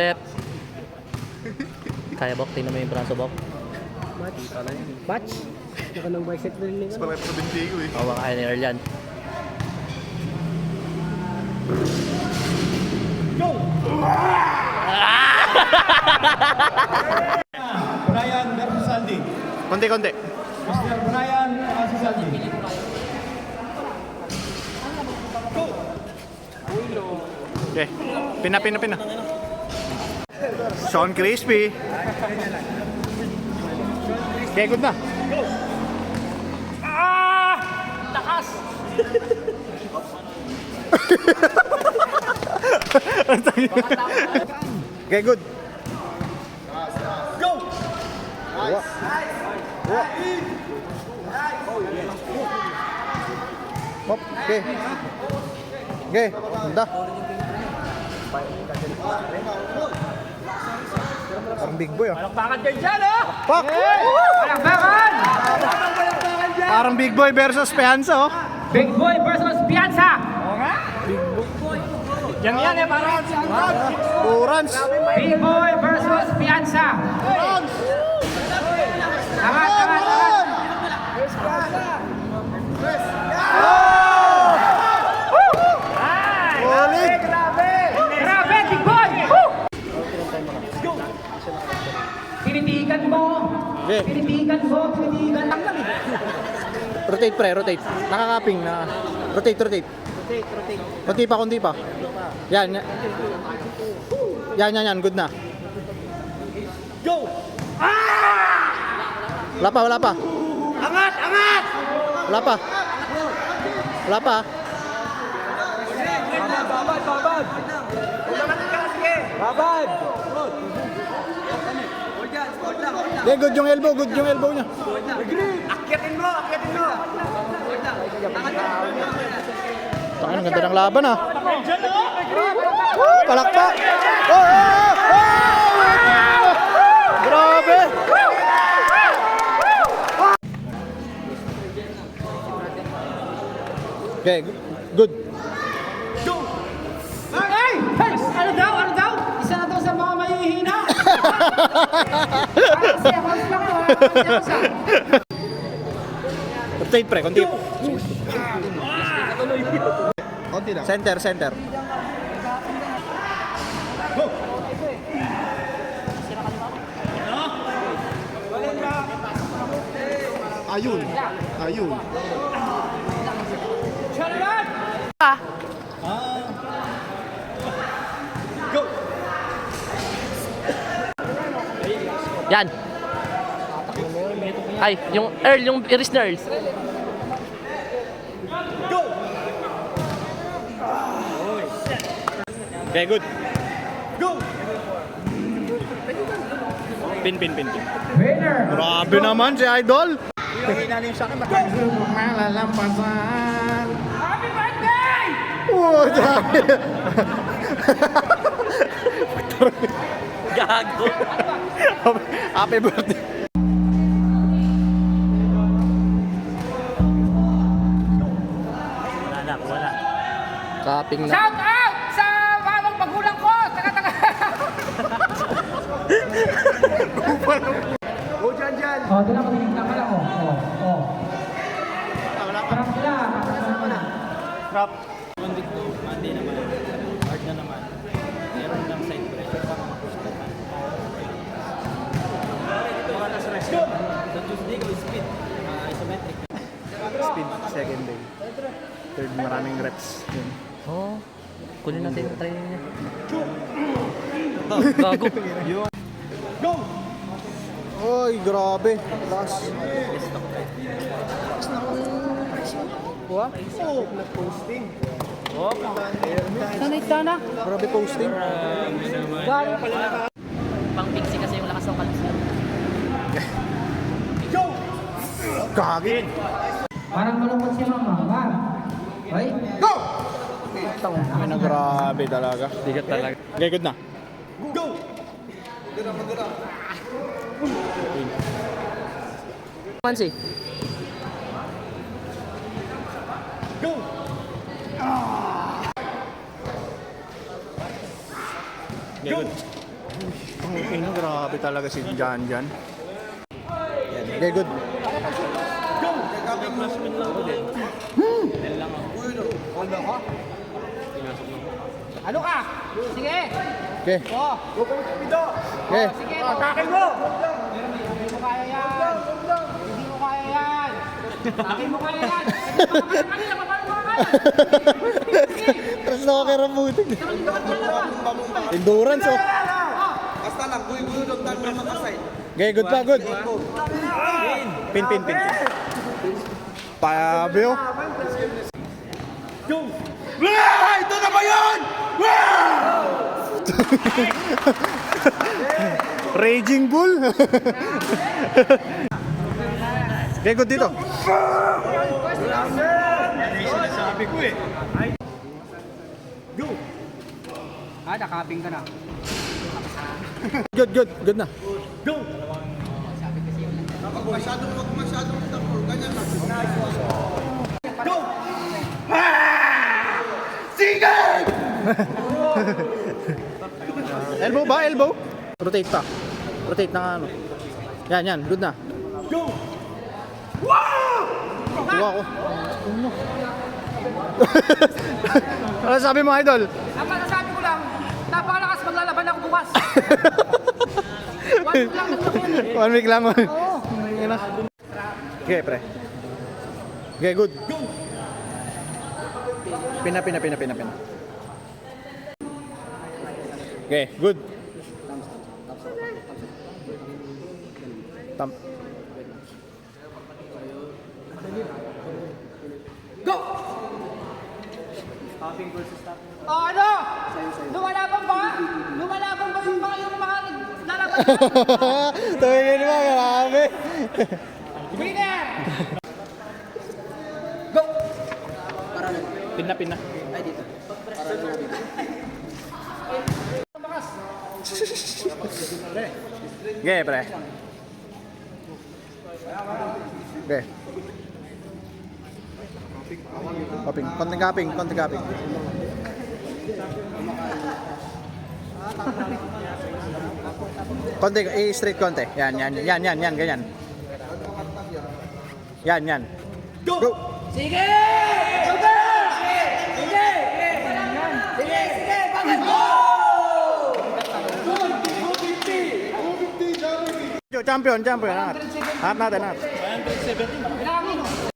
Step. Kaya Bok, tingnan mo yung braso Bok. Batch? Baka nang bicep na rin Mas malaki pa sa binti ko eh. Awa kaya ni Earl yan. Brian versus Aldi. Konti-konti. Mr. Brian versus Aldi. Okay. Pina. Sean Crispy. Okay, good na. Takas! Okay, good. Go! Hop, okay. Okay, ganda. Parang big boy ah. Palakpakan din dyan, oh! Pak! Palakpakan! Parang big boy versus Pehansa oh. Big Boy versus Piazza! Oo nga? Yan eh, parang Turans. Big Boy versus Piazza! Angat! Solid. Grabe, Big Boy! Tinitigan mo! Okay. Tinitigan lang kami. Rotate pre, rotate. Nakakaping na. Rotate. Konti pa. Yan. Yan. Good na. Go! Wala pa. Angat! Wala pa. Babad! Babad! Okay, good yung elbow niya. Akyatin mo! Ang ganda ng laban ah. Palakpak. Grabe. Okay, good. Hey! Ano daw? Isa na daw sa mga mahihina! Kasi ako lang to, Rotate pre, konti. Konti lang. Center. Ayun. Go! Yan. Ay, yung Earl, yung iris na Earl. Go! Okay, good. Go! Pin. Winner! Grabe naman si Idol. Happy birthday! Oh, dahil. Gago. Happy birthday. Wala. Kaping na. Shout out sa mamang magulang ko! Taga. Go dyan! Oh, doon ako tinignan ka lang, oh. Parang sila, Trap. Monday naman, hard na naman. Meron lang side pressure para mapustukan. Mga nasa rest. Sa Tuesday ko, speed. Isometric. Speed, second day. Third, maraming reps. Yun. Oh, kunin natin yung training niya. Gago. Go! Oy, grabe. Last. Posting. Sana. Grabe posting. Pang pixie kasi yung lakas ng kalsyon. Go! Kagin. Parang malungkot si mama, ba? Ay? Go! Ay, na grabe talaga. Bigat talaga. Okay, good na. Go! Mansi. Go! Okay, good. Grabe talaga si Jan Jan. Okay, good. Ano ka? Sige. Okay. Oh. Okay. Sige, atakin mo. Hindi mo kaya yan. Hindi mo kaya yan. Atakin mo kaya yan. Kanina, paano mo kaya? Tapos nakakaramutin. Endurance, oh. Basta lang, guy-guy doon tayo makasay. Okay, good pa, good. Pin. Pabio. Go! Ito na ba yun? Raging Bull. Okay, good dito. Go! Ah, nakaping ka na. Good na. Go! Go! Elbow ba? Elbow? Rotate pa. Rotate na ano. Yan. Good na. Go! Tuwa ko. Ano sabi mo, idol? Ang masasabi ko lang, napakalakas maglalaban ako bukas. 1 week lang naglaban. 1 week lang. Oo. Okay, pre. Okay, good. Go! Pina. Okay, good. Tam. Go! Oh, ano? Lumalaban ba? Lumalaban ba yung mga naglalaban? Tumingin mo, grabe. Winner! Pina. Okay, pre. Okay. Konting kaping. Konti, i-straight konti. Yan, ganyan. Yan. Go! Sige! Sige! Sige! Sige! Bakit mo? Champion. Angat natin. 170.